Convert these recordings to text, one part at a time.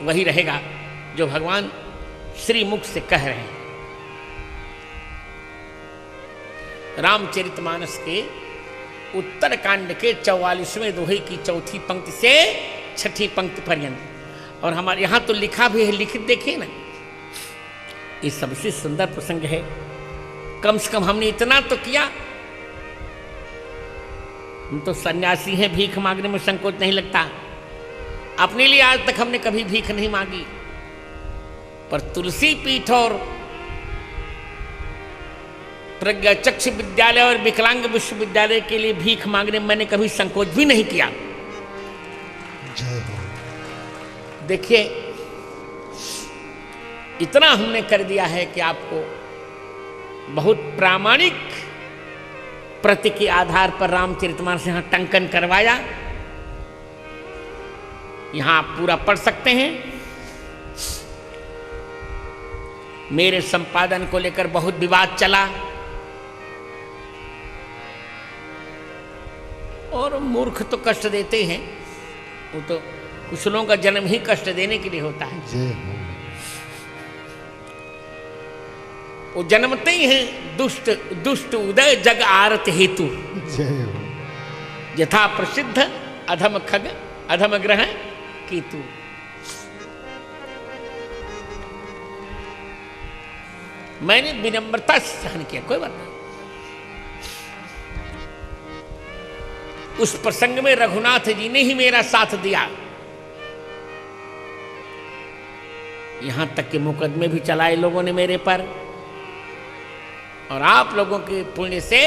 वही रहेगा जो भगवान श्रीमुख से कह रहे हैं। रामचरितमानस के उत्तर कांड के 44वें दोहे की चौथी पंक्ति से छठी पंक्ति पर्यंत। और हमारे यहां तो लिखा भी है, लिखित देखिए ना, ये सबसे सुंदर प्रसंग है। कम से कम हमने इतना तो किया। हम तो सन्यासी हैं, भीख मांगने में संकोच नहीं लगता। अपने लिए आज तक हमने कभी भीख नहीं मांगी, पर तुलसी पीठ और प्रज्ञाचक्षु विद्यालय और विकलांग विश्वविद्यालय के लिए भीख मांगने में मैंने कभी संकोच भी नहीं किया। जय हो। देखिए, इतना हमने कर दिया है कि आपको बहुत प्रामाणिक प्रति के आधार पर रामचरितमानस यहां टंकन करवाया। यहां आप पूरा पढ़ सकते हैं। मेरे संपादन को लेकर बहुत विवाद चला और मूर्ख तो कष्ट देते हैं, वो तो कुछ लोगों का जन्म ही कष्ट देने के लिए होता है। जय हो। वो जन्मते ही हैं दुष्ट दुष्ट उदय जग आरत हेतु। जय हो। यथा प्रसिद्ध अधम खग अधम ग्रह केतु। मैंने विनम्रता से सहन किया, कोई बात नहीं। उस प्रसंग में रघुनाथ जी ने ही मेरा साथ दिया। यहां तक कि मुकदमे भी चलाए लोगों ने मेरे पर, और आप लोगों के पुण्य से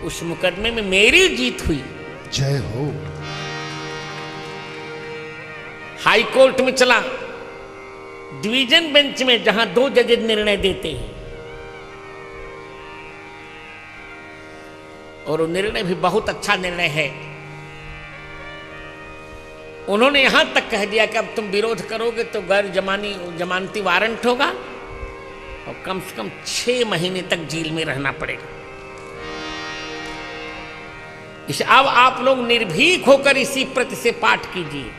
उस मुकदमे में मेरी जीत हुई। जय हो। हाई कोर्ट में चला, डिवीजन बेंच में, जहां 2 जजेज निर्णय देते हैं, और वो निर्णय भी बहुत अच्छा निर्णय है। उन्होंने यहां तक कह दिया कि अब तुम विरोध करोगे तो गैर जमानती वारंट होगा और कम से कम 6 महीने तक जेल में रहना पड़ेगा। इसे अब आप लोग निर्भीक होकर इसी प्रति से पाठ कीजिए।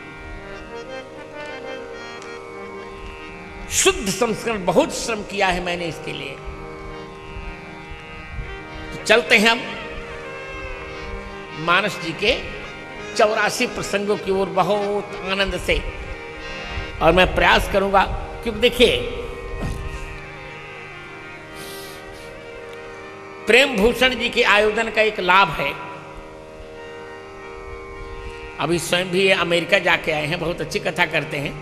शुद्ध संस्करण, बहुत श्रम किया है मैंने इसके लिए। तो चलते हैं हम मानस जी के 84 प्रसंगों की ओर बहुत आनंद से, और मैं प्रयास करूंगा, क्योंकि देखिए प्रेम भूषण जी के आयोजन का एक लाभ है। अभी स्वयं भी ये अमेरिका जाके आए हैं, बहुत अच्छी कथा करते हैं।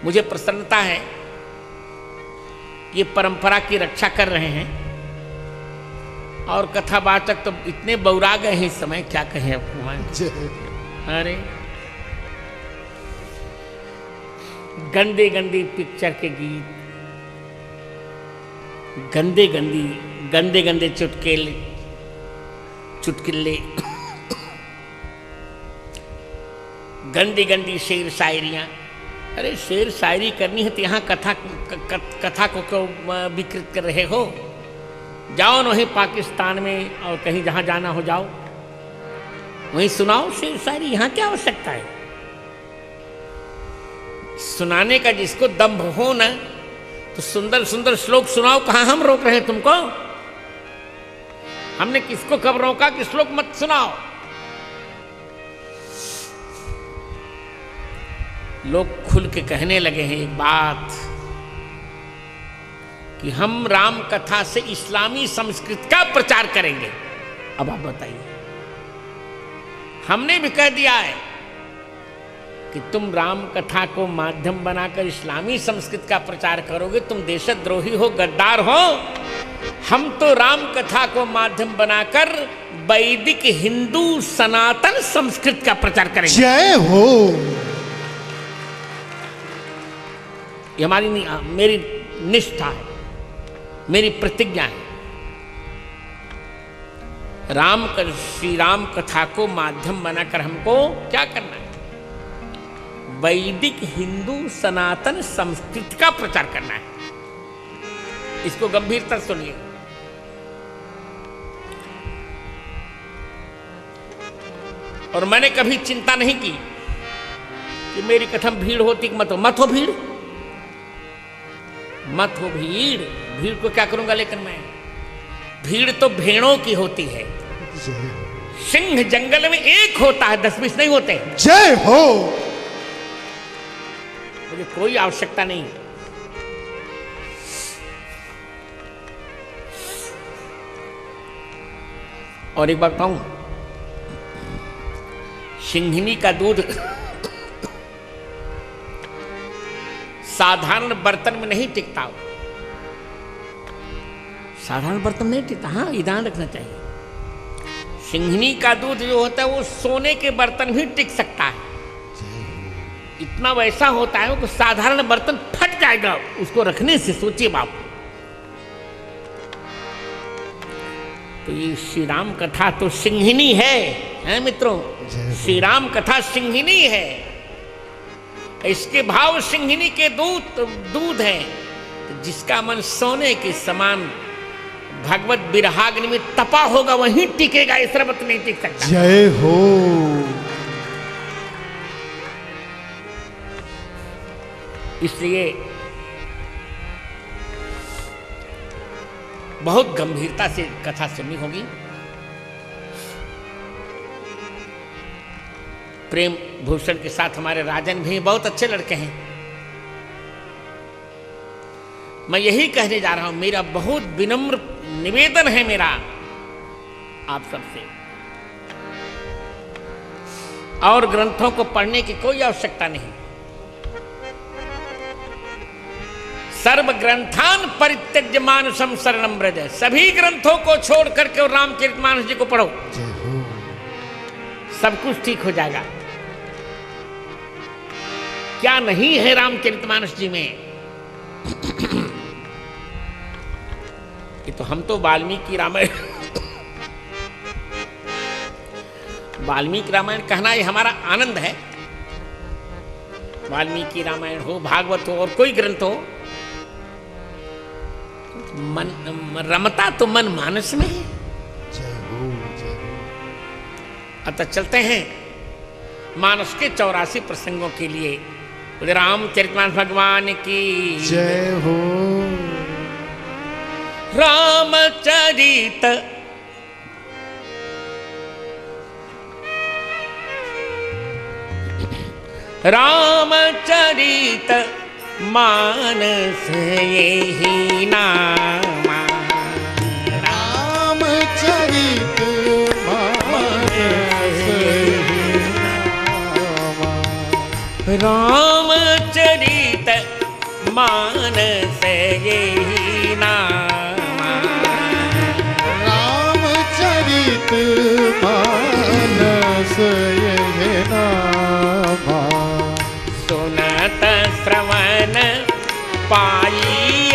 मुझे प्रसन्नता है, ये परंपरा की रक्षा कर रहे हैं, और कथावाचक तो इतने बौरा गए हैं इस समय, क्या कहें आपको। अरे गंदे गंदी पिक्चर के गीत, गंदे गंदे चुटकुले, गंदी गंदी शेर शायरियां। अरे शेर शायरी करनी है तो यहाँ कथा को क्यों विकृत कर रहे हो? जाओ न वहीं पाकिस्तान में और कहीं जहाँ जाना हो जाओ, वहीं सुनाओ शेर शायरी। यहाँ क्या आवश्यकता है? सुनाने का जिसको दम्भ हो ना, तो सुंदर सुंदर श्लोक सुनाओ। कहाँ हम रोक रहे हैं तुमको? हमने किसको कब रोका कि श्लोक मत सुनाओ? लोग खुल के कहने लगे हैं एक बात कि हम राम कथा से इस्लामी संस्कृति का प्रचार करेंगे। अब आप बताइए, हमने भी कह दिया है कि तुम राम कथा को माध्यम बनाकर इस्लामी संस्कृति का प्रचार करोगे, तुम देशद्रोही हो, गद्दार हो। हम तो राम कथा को माध्यम बनाकर वैदिक हिंदू सनातन संस्कृति का प्रचार करेंगे। जय हो। ये हमारी मेरी निष्ठा है, मेरी प्रतिज्ञा है। श्री राम कथा को माध्यम बनाकर हमको क्या करना है? वैदिक हिंदू सनातन संस्कृति का प्रचार करना है। इसको गंभीरता से सुनिए। और मैंने कभी चिंता नहीं की कि मेरी कथा में भीड़ होती कि मत हो भीड़, मत हो भीड़। भीड़ को क्या करूंगा लेकिन मैं, भीड़ तो भेड़ों की होती है। जय हो। सिंह जंगल में एक होता है, 10-20 नहीं होते। जय हो। मुझे कोई आवश्यकता नहीं। और एक बात कहूं, सिंघनी का दूध साधारण बर्तन में नहीं टिकता। साधारण बर्तन नहीं टिकता, हाँ ध्यान रखना चाहिए। सिंघनी का दूध जो होता है वो सोने के बर्तन भी टिक सकता है। इतना वैसा होता है कि साधारण बर्तन फट जाएगा उसको रखने से। सोचिए बाप, तो ये श्री राम कथा तो सिंघनी है मित्रों। श्री राम कथा सिंघनी है। इसके भाव सिंघनी के दूध है। जिसका मन सोने के समान भगवत विरहाग्नि में तपा होगा वहीं टिकेगा, इस तरह नहीं टिक सकता। जय हो। इसलिए बहुत गंभीरता से कथा सुननी होगी। प्रेम भूषण के साथ हमारे राजन भी बहुत अच्छे लड़के हैं। मैं यही कहने जा रहा हूं, मेरा बहुत विनम्र निवेदन है मेरा आप सबसे, और ग्रंथों को पढ़ने की कोई आवश्यकता नहीं। सर्व ग्रंथान परित्यज्य मानसम शरणम व्रज। सभी ग्रंथों को छोड़ करके और रामचरितमानस जी को पढ़ो, जय हो। सब कुछ ठीक हो जाएगा। क्या नहीं है रामचरितमानस जी में? ये तो हम तो वाल्मीकि रामायण वाल्मीकि रामायण कहना ये हमारा आनंद है। वाल्मीकि रामायण हो, भागवत हो, और कोई ग्रंथ हो, मन रमता तो मन मानस में है। जय हो। जय हो। अतः चलते हैं मानस के 84 प्रसंगों के लिए। रामचरितमानस भगवान की जय हो। रामचरित रामचरित मानस यही नामा। रामचरित मानस यही नामा। रामचरित मानस यही नामा। रामचरित मानस यही नामा। सुनत श्रवण पाइय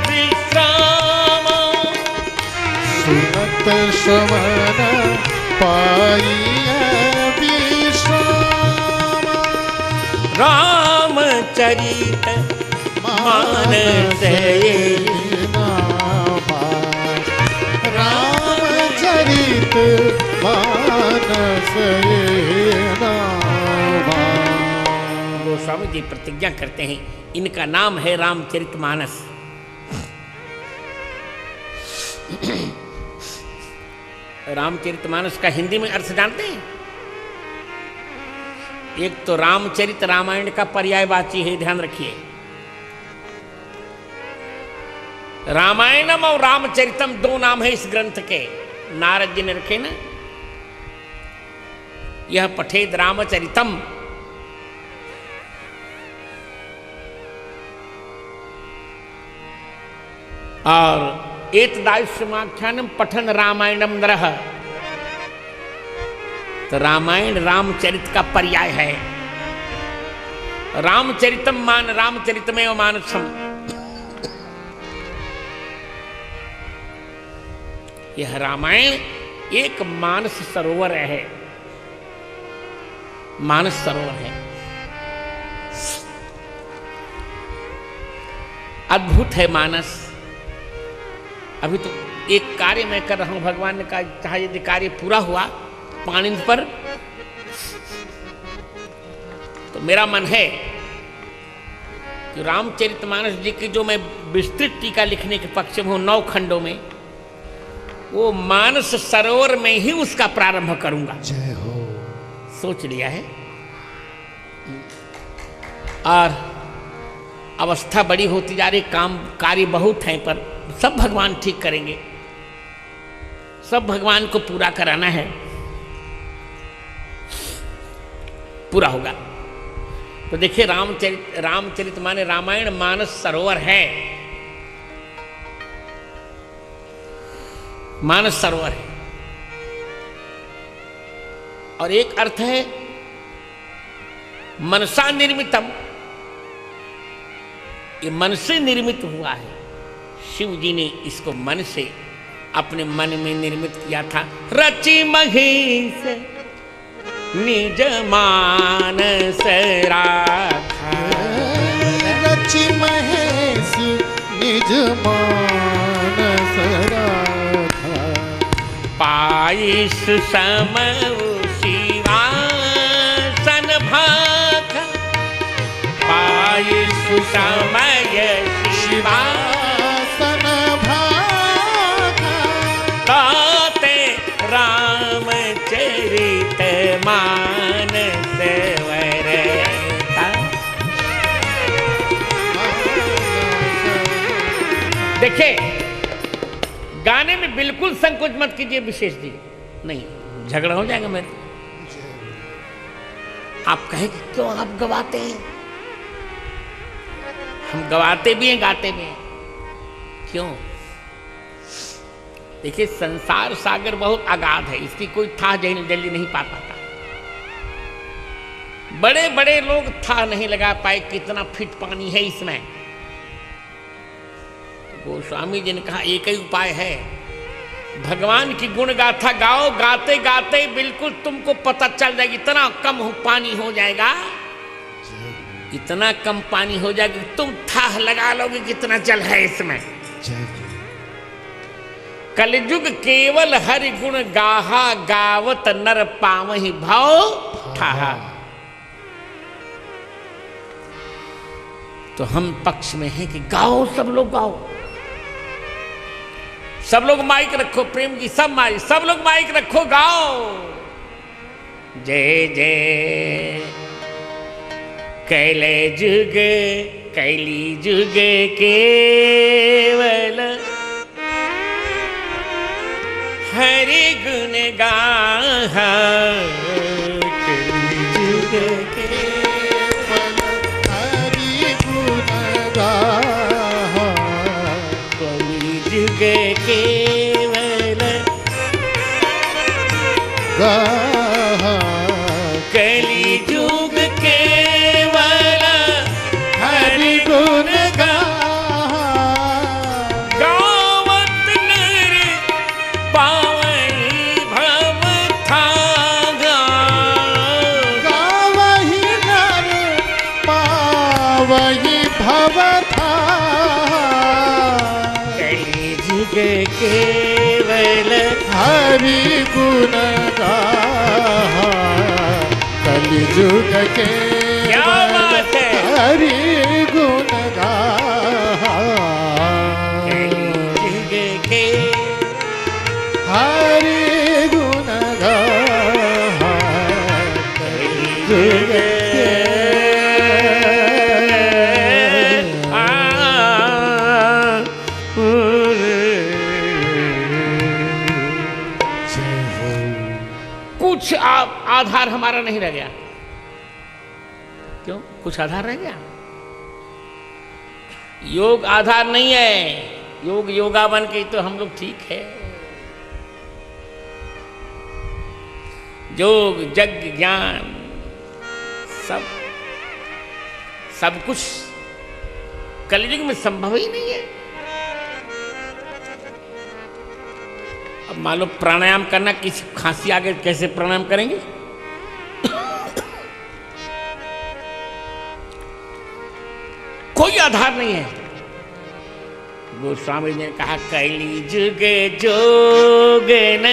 विश्राम। सुनत श्रवण पाइय विश्राम। रामचरित मानस यही नामा। रामचरित मानस यही नामा। गोस्वामी जी प्रतिज्ञा करते हैं, इनका नाम है रामचरितमानस। रामचरितमानस का हिंदी में अर्थ जानते हैं? एक तो रामचरित रामायण का पर्यायवाची है, ध्यान रखिए। रामायणम और रामचरितम दो नाम है इस ग्रंथ के, नारद जी ने रखे ना। यह पठेद रामचरितम, और एतदायुष्यमाख्यानम पठन रामायणम नरः। तो रामायण रामचरित का पर्याय है। रामचरितम मान रामचरितमेव मानसम। यह रामायण एक मानस सरोवर है, मानस सरोवर है। अद्भुत है मानस। अभी तो एक कार्य मैं कर रहा हूं, भगवान ने कहा चाहे यदि कार्य पूरा हुआ पानी पर तो मेरा मन है कि रामचरितमानस जी की जो मैं विस्तृत टीका लिखने के पक्ष में हूँ 9 खंडों में, वो मानस सरोवर में ही उसका प्रारंभ करूंगा। जय हो। सोच लिया है। और अवस्था बड़ी होती जा रही, काम कार्य बहुत हैं, पर सब भगवान ठीक करेंगे, सब भगवान को पूरा कराना है, पूरा होगा। तो देखिए रामचरित माने रामायण मानस सरोवर है, मानस सरोवर है। और एक अर्थ है मनसा निर्मितम, ये मन से निर्मित हुआ है। शिव जी ने इसको मन से अपने मन में निर्मित किया था। रचि महेश निज मानस राखा, रचि महेश निज मानस राखा, पाई सुसम शिवासन भाख, पाई सुसमय शिवासन भाखा, ताते रामचरित मानस वरता। देखिए, गाने में बिल्कुल संकोच मत कीजिए, विशेष दी नहीं, झगड़ा हो जाएगा मेरे। आप कहें कि क्यों आप गवाते हैं? हम गवाते भी हैं, गाते भी हैं। क्यों? देखिए, संसार सागर बहुत अगाध है, इसकी कोई था जल्दी नहीं पा पाता। बड़े बड़े लोग था नहीं लगा पाए कितना फिट पानी है इसमें। गोस्वामी जी ने कहा एक ही उपाय है, भगवान की गुण गाथा गाओ, गाते गाते बिल्कुल तुमको पता चल जाएगा, इतना कम पानी हो जाएगा, इतना कम पानी हो जाएगा तुम था लगा लोगे कितना जल है इसमें। कलयुग केवल हरि गुण गाहा, गावत नर पावहि भाव ठाहा। तो हम पक्ष में हैं कि गाओ, सब लोग गाओ, सब लोग माइक रखो, प्रेम की सब माइक, सब लोग माइक रखो, गाओ। जय जय कैले जुग कैली जुग केवल हरि गुण गाहा, कैली जुग केवल हरि गुण गाहा, कैली जुग केवल गाहा, कैली जुग केवल हरि गुण गाहा, गावत नर पावहि भव थागा, गावहि नर पावहि भव थागा, कैली जुग केवल हरि गुण गाहा, कलिजुग क्या बात है? हरि गुण गाहा, कैली जुग के हरि गुण गाहा, कलिजुग कुछ आधार हमारा नहीं रह गया। क्यों? कुछ आधार रह गया? योग आधार नहीं है, योग योगा बन के तो हम लोग ठीक है। योग यज्ञ ज्ञान सब कुछ कलयुग में संभव ही नहीं है। अब मान लो प्राणायाम करना, किसी खांसी आ गई कैसे प्राणायाम करेंगे? कोई आधार नहीं है। गोस्वामी जी ने कहा कैली जुग जोगन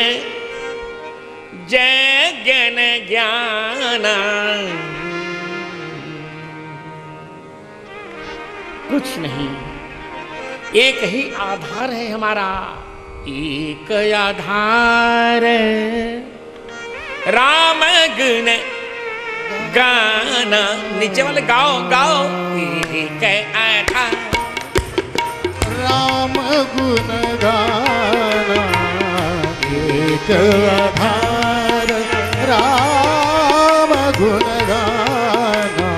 जगन ज्ञान, कुछ नहीं, एक ही आधार है हमारा, एक आधार राम गुण गाना। नीचे वाले गाओ गाओ। एक आधार राम गुण गाना, एक आधार राम गुण गाना।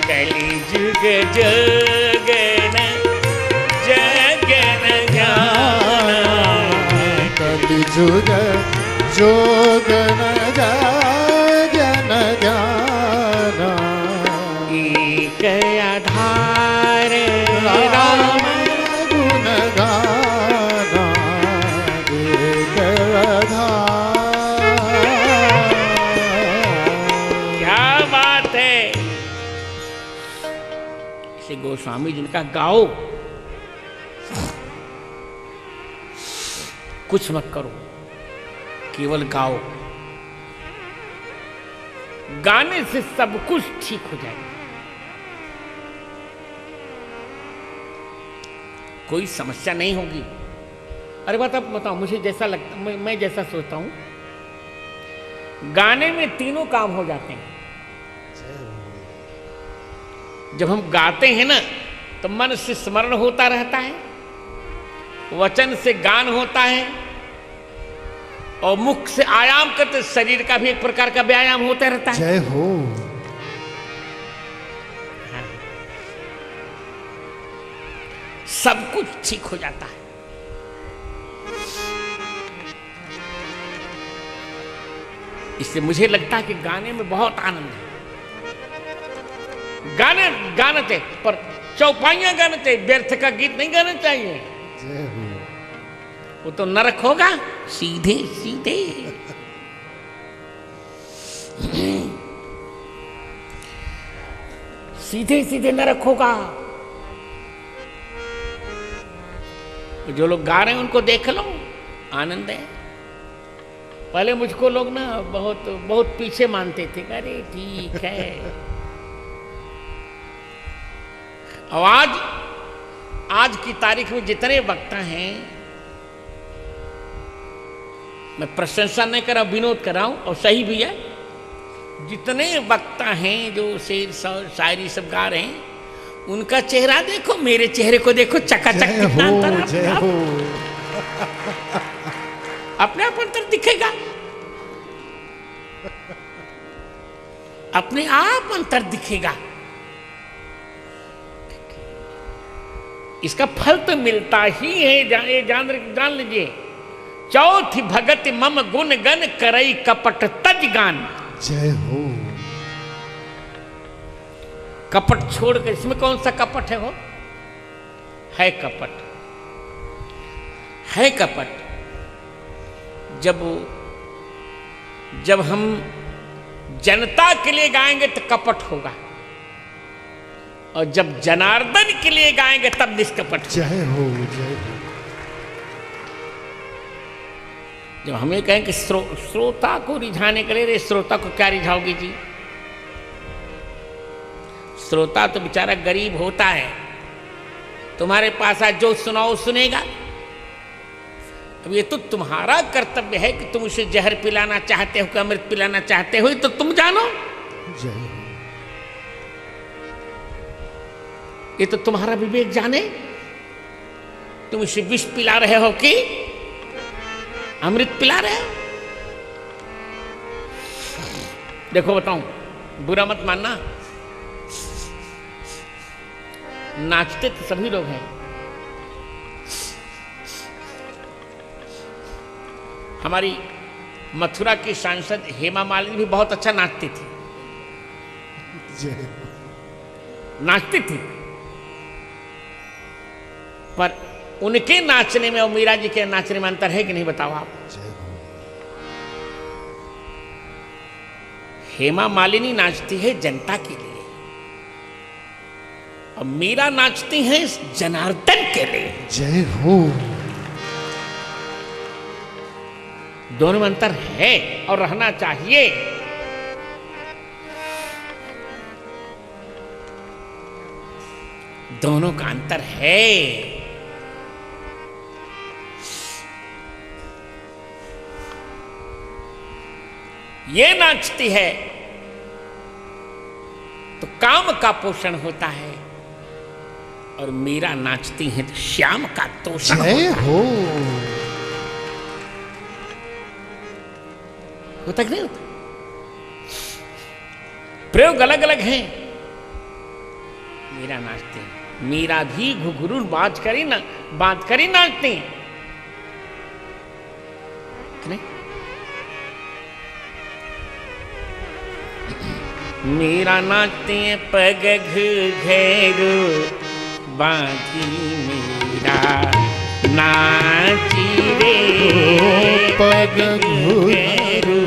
कलि जुग जगन जगन गाना, कलि जुग जोगन जगन गाना। एक आधार राम गुण गाना, एक आधार। क्या बात है। इसे गोस्वामी जी ने कहा गाओ, कुछ मत करो, केवल गाओ। गाने से सब कुछ ठीक हो जाएगा, कोई समस्या नहीं होगी। अरे बात अब बताओ, मुझे जैसा लगता, मैं जैसा सोचता हूं, गाने में तीनों काम हो जाते हैं। जब हम गाते हैं ना, तो मन से स्मरण होता रहता है, वचन से गान होता है, और मुख से आयाम करते शरीर का भी एक प्रकार का व्यायाम होता रहता है। जय हो। हाँ। सब कुछ ठीक हो जाता है। इसलिए मुझे लगता है कि गाने में बहुत आनंद है। गाने गाना चाहिए, पर चौपाइयां गाना चाहिए, व्यर्थ का गीत नहीं गाना चाहिए। जय हो। वो तो नरक होगा, सीधे सीधे। सीधे सीधे नरक होगा। जो लोग गा रहे हैं उनको देख लो, आनंद है। पहले मुझको लोग ना बहुत बहुत पीछे मानते थे, अरे ठीक है। और आज की तारीख में जितने वक्ता हैं, मैं प्रशंसा नहीं कर रहा, विनोद कर रहा हूं, और सही भी है। जितने वक्ता हैं जो शेर शायरी सब गा रहे हैं, उनका चेहरा देखो, मेरे चेहरे को देखो, चकाचक कितना अंतर है। जय हो। अपने आप अंतर दिखेगा, अपने आप अंतर दिखेगा। इसका फल तो मिलता ही है, ये जान लीजिए। चौथी भगत मम गुण गन करई कपट तज गान। जय हो। कपट छोड़कर, इसमें कौन सा कपट है? वो है कपट, है कपट। जब हम जनता के लिए गाएंगे तो कपट होगा, और जब जनार्दन के लिए गाएंगे तब निष्कपट होगा। जय हो। जय हो। जब हमें कहें कि श्रोता को रिझाने के लिए, रे श्रोता को क्या रिझाओगे जी? श्रोता तो बेचारा गरीब होता है, तुम्हारे पास आज जो सुनाओ सुनेगा। अब ये तो तुम्हारा कर्तव्य है कि तुम उसे जहर पिलाना चाहते हो कि अमृत पिलाना चाहते हो, तो तुम जानो। जय हो। ये तो तुम्हारा विवेक जाने, तुम उसे विष पिला रहे हो कि अमृत पिला रहे हो। देखो बताऊं, बुरा मत मानना, नाचते तो सभी लोग हैं। हमारी मथुरा की सांसद हेमा मालिनी भी बहुत अच्छा नाचती थी। जय हो। नाचती थी, पर उनके नाचने में और मीरा जी के नाचने में अंतर है कि नहीं, बताओ आप। जय हो। हेमा मालिनी नाचती है जनता के लिए, और मीरा नाचती है जनार्दन के लिए। जय हो। दोनों में अंतर है और रहना चाहिए। दोनों का अंतर है। ये नाचती है तो काम का पोषण होता है, और मीरा नाचती है तो श्याम का तोषण जय हो। होता कि नहीं होता? प्रयोग अलग अलग हैं। मीरा नाचती है, मीरा भी घुघरू बात करी नाचती है कि नहीं? मीरा नाचती है पग घेरू बांधी मीरा नाची रे पग घेरू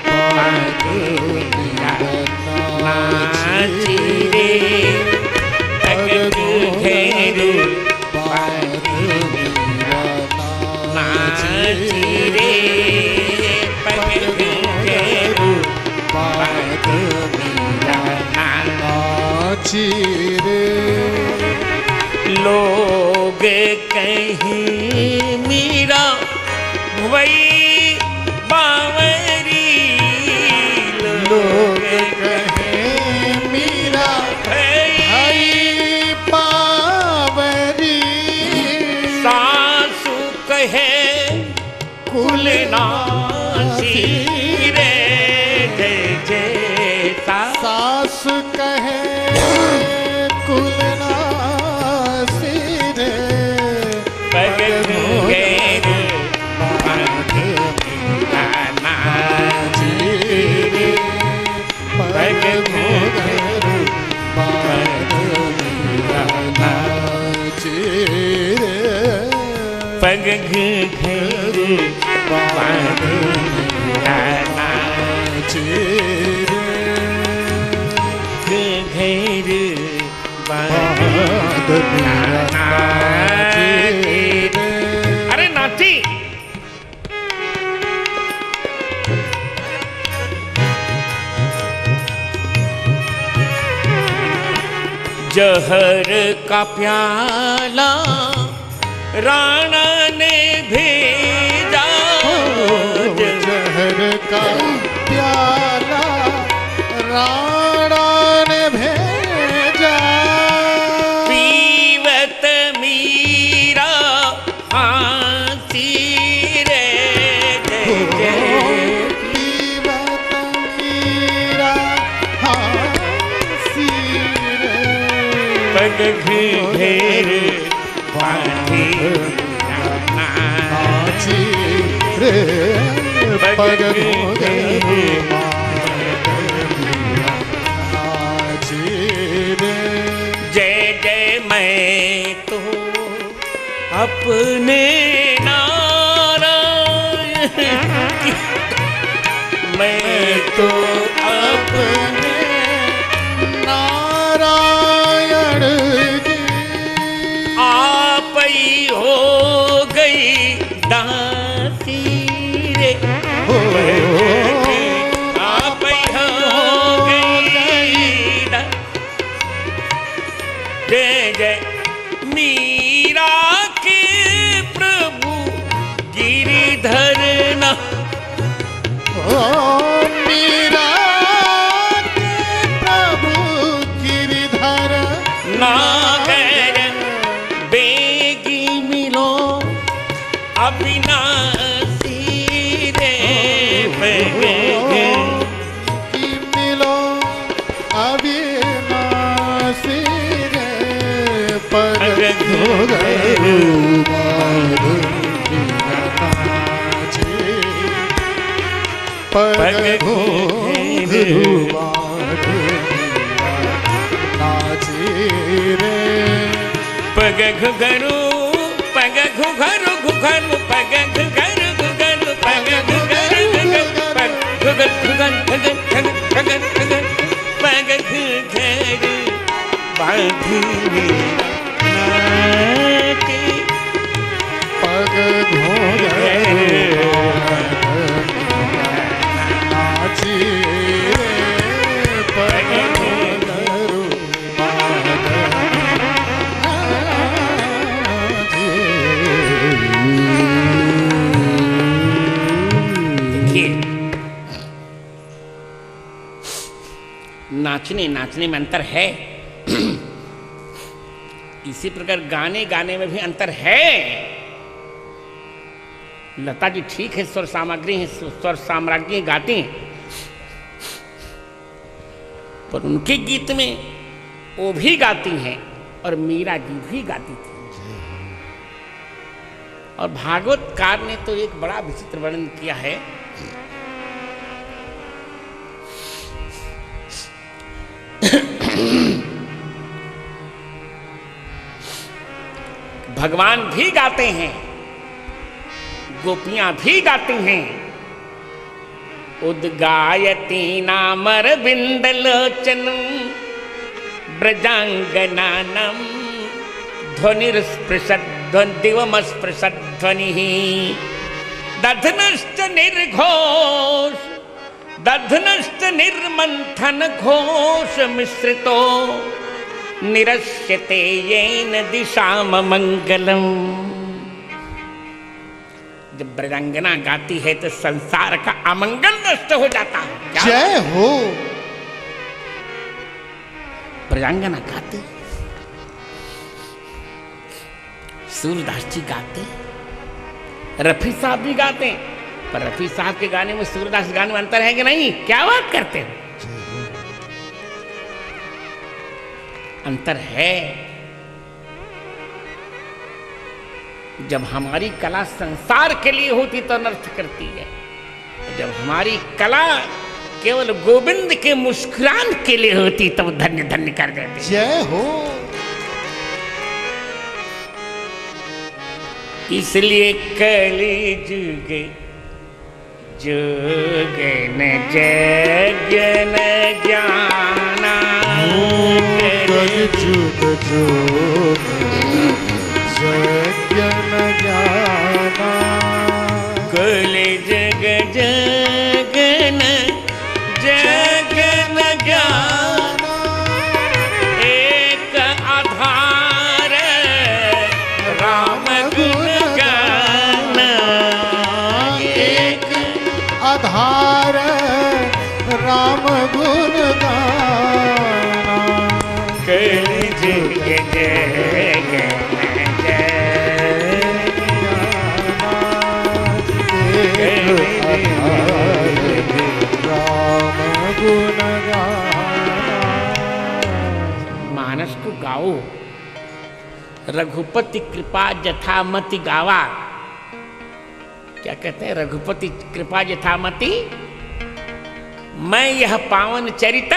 बांधी मीरा नाची रे पग घेरू बांधी मीरा नाची रे पग घेरू बांधी मीरा नाची रे। लोग कहीं मीरा वही बावरी, लोग कहे मीरा भाई बावरी, सासु कहे कुलनासी रे जय जय सास कहे कुलनासी रे, पग घेरू बांधी मीरा नाची रे पग घेरू बांधी मीरा नाची रे, पग घेरू बांधी मीरा नाची रे, घेरू बांध मीरा नाची रे। अरे नाची जहर का प्याला राणा ने भेजा, जहर का प्याला राणा ने भेजा, पीवत मीरा फांसी रे जय जय पीवत मीरा फांसी रे, पग घेरू बांधी नाची रे, पग घेरू नाची रे। जय जय मैं तो अपने नारायण की, मैं तो अपने नारायण की आप ही हो गई दासी रे, आप ही हो गई जय जय मीरा के प्रभु गिरिधर ना मीरा के प्रभु गिरिधर नागर बेगी मिलो अविनाशी रे की मिलो अविनाशी रे, पग घेरू बांधी मीरा नाची, पग घेरू बांधी मीरा नाची रे, पग घुघरू पग घुघरू घुघरू पग घुघरू घुघरू पग घुघरू घुघरू पग घुघरू घुघरू पग घुघरू बांधी मीरा नाची, पग घेरू नाची रे, पग घेरू नाचने नाचने में अंतर है। इसी प्रकार गाने गाने में भी अंतर है। लता जी ठीक है, स्वर सामग्री है, स्वर साम्राज्ञी गाती हैं, पर उनके गीत में वो भी गाती हैं और मीरा जी भी गाती थी। और भागवतकार ने तो एक बड़ा विचित्र वर्णन किया है। भगवान भी गाते हैं, गोपियां भी गाती हैं। उद्गायती नामर बिंदलोचनम ब्रजांगनानम ध्वनिर्स्पृशद्दिवमस्पृशध्वनिः दध्नश्च निर्घोष दध्नश्च निर्मंथन घोष मिश्रितो निरस्यते येन दिशाम मंगलम। जब ब्रजांगना गाती है तो संसार का अमंगल नष्ट हो जाता है। जय हो। ब्रजांगना गाती, सूरदास जी गाते, रफी साहब भी गाते, पर रफी साहब के गाने में सूरदास के गाने में अंतर है कि नहीं? क्या बात करते हो? अंतर है। जब हमारी कला संसार के लिए होती तो अनर्थ करती है, जब हमारी कला केवल गोविंद के मुस्कुरान के लिए होती तब धन्य धन्य कर देते। जय हो। इसलिए कली जुगे जोगन जगन ज्ञाना कलि जुग जगन ज्ञाना कलि जग जगन जगन ज्ञाना एक आधार राम गुण गाना एक आधार राम गुण गाना कलि जुग जगन मानस को गाओ, रघुपति कृपा जथामति गावा। क्या कहते हैं? रघुपति कृपा जथामति मैं यह पावन चरित।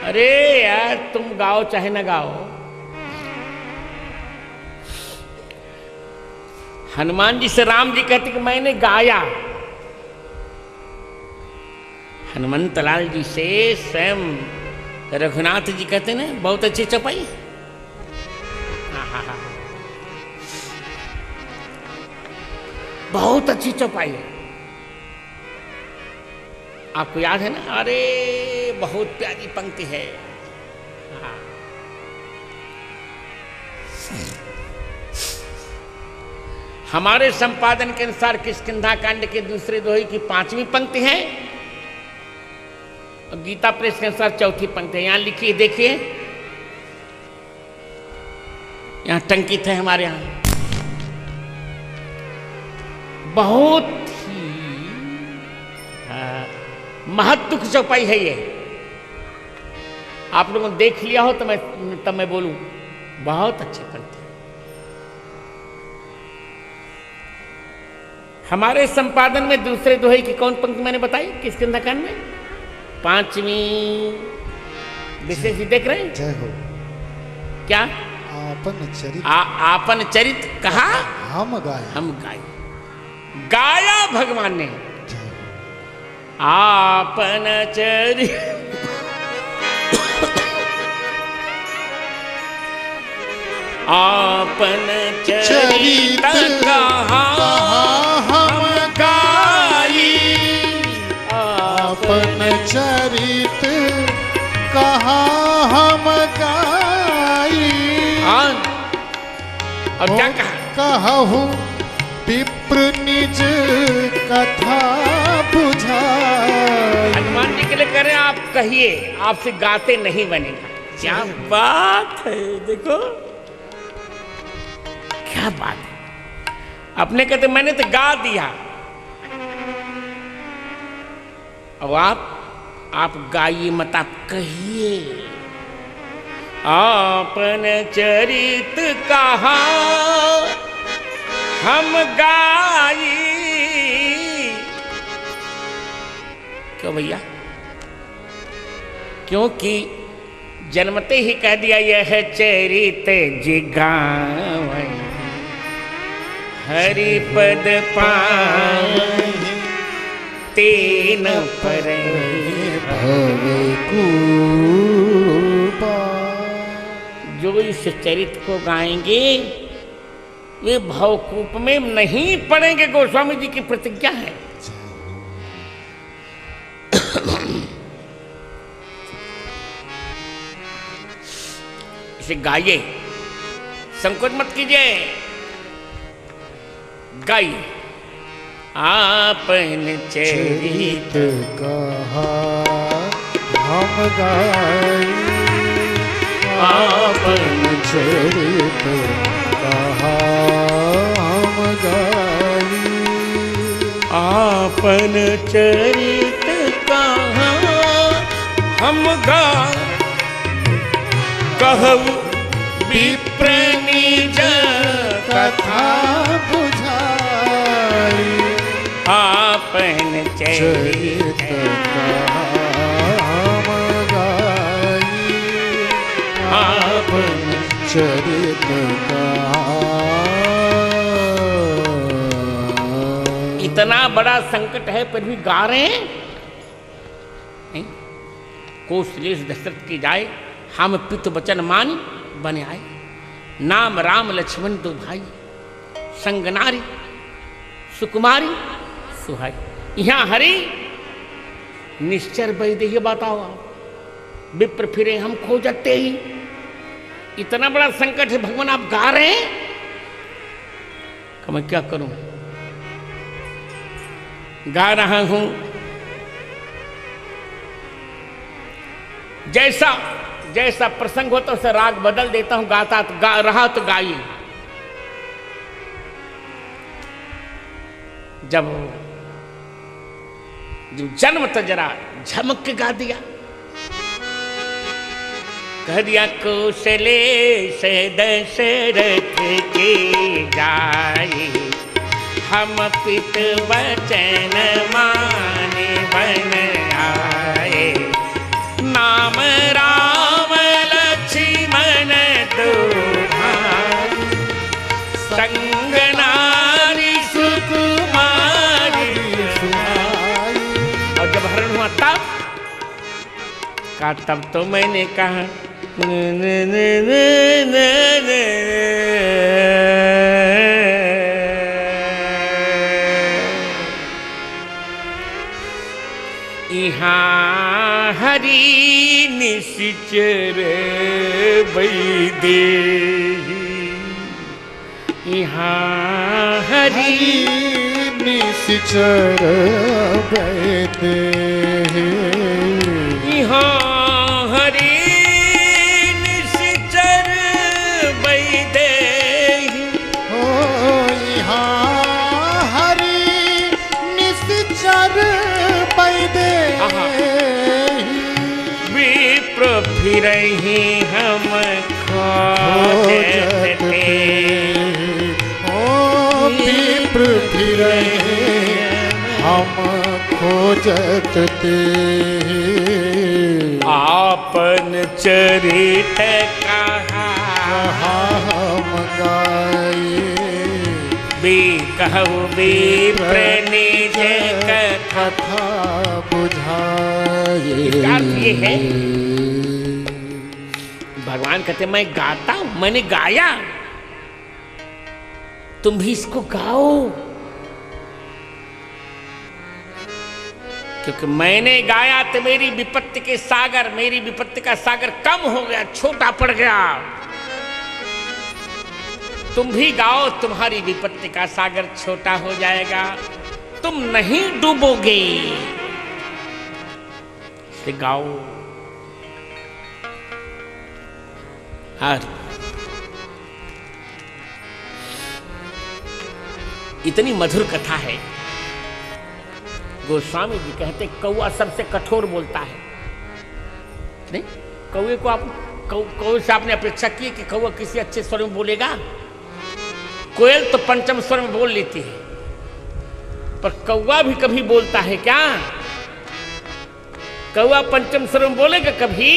अरे यार तुम गाओ चाहे ना गाओ। हनुमान जी से राम जी कहते कि मैंने गाया। हनुमंत लाल जी से स्वयं रघुनाथ जी कहते ना बहुत अच्छी चौपाई। बहुत अच्छी चौपाई है। आपको याद है ना? अरे बहुत प्यारी पंक्ति है। हाँ। हमारे संपादन के अनुसार किष्किंधा कांड के दूसरे दोहे की 5वीं पंक्ति है और गीता प्रेस के अनुसार 4थी पंक्ति है। यहां लिखी है, देखिए यहां टंकित है हमारे यहां। बहुत ही महत्व की चौपाई है ये। आप लोगों ने देख लिया हो तो तब मैं बोलूं बहुत अच्छी पंक्ति। हमारे संपादन में दूसरे दोहे की कौन पंक्ति मैंने बताई? किष्किंधा कांड में 5वीं विशेष देख रहे हैं। जय हो। क्या? आपन चरित आपन चरित कहा हम गाए। हम गाए, गाया भगवान ने। आपन चरित आपन चरित कहा हम गाई। आपन चरित कहा हम गाई। और क्या कहा? कहूँ विप्र निज कथा बुझाई। हनुमान जी के लिए कह रहे हैं आप कहिए, आपसे गाते नहीं बनेगा। क्या बात है, देखो क्या बात है। अपने कहते मैंने तो गा दिया, अब आप गाइए मत, आप कहिए। आपन चरित कहा हम गाई। क्यों भैया? क्योंकि जन्मते ही कह दिया यह चरित जिगावै, हरि पद पाए तेन पर जो इस चरित को गाएंगे वे भवकूप में नहीं पड़ेंगे। गोस्वामी जी की प्रतिज्ञा है। इसे गाइए, संकोच मत कीजिए, गाइए। आपन चरित कहा हम गाई, आपन चरित कहा हम गाई, आपन चरित कहा हम गाई। कहु विप्र निज कथा बुझाई, आपन चरित कहा हम गाई, आपन चरित कहा। इतना बड़ा संकट है पर भी गा रहे हैं। नहीं? कौशलेश दशरथ की जाए, हम पितु वचन मान बने आए। नाम राम लक्ष्मण दो भाई, संग नारी सुकुमारी सुहाई। यहाँ हरि निश्चर वैदेही बताओ आप, विप्र फिरे हम खोजते ही। इतना बड़ा संकट है भगवान, आप गा रहे हैं। मैं क्या करूं, गा रहा हूं। जैसा जैसा प्रसंग होता उसे राग बदल देता हूं, गाता तो गा रहा तो गाइए। जब जन्म तो जरा झमक के गा दिया, कह दिया कौशलेश दशरथ के जाए, हम पित वचन माने बन आए। नाम राम लक्ष्मण दो भाई, संग नारी सुकुमारी सुहाई। और जब हरण हुआ तब तो मैंने कहा यहाँ हरि निश्चर वैदेही, यहाँ हरि निश्चर वैदेही, यहाँ हरि निश्चर वैदेही। हो यहाँ हरि निश्चर वैदेही, विप्र फिरहि हम खोजते। ओ विप्र फिरहि हम खोजत ते। आपन चरित कहा हम गाए, बी कहु विप्र निज कथा। कथा बुझाए। इसका अर्थ ये है, भगवान कहते मैं गाता हूं, मैंने गाया, तुम भी इसको गाओ। क्योंकि मैंने गाया तो मेरी विपत्ति के सागर, मेरी विपत्ति का सागर कम हो गया, छोटा पड़ गया। तुम भी गाओ, तुम्हारी विपत्ति का सागर छोटा हो जाएगा, तुम नहीं डूबोगे। से गाओ। और इतनी मधुर कथा है। गोस्वामी जी कहते कौआ सबसे कठोर बोलता है। नहीं, कौए को आप कौए से आपने अपेक्षा की कि कौआ किसी अच्छे स्वर में बोलेगा? कोयल तो पंचम स्वर में बोल लेती है, पर कौआ भी कभी बोलता है क्या? कौआ पंचम स्वर में बोलेगा कभी?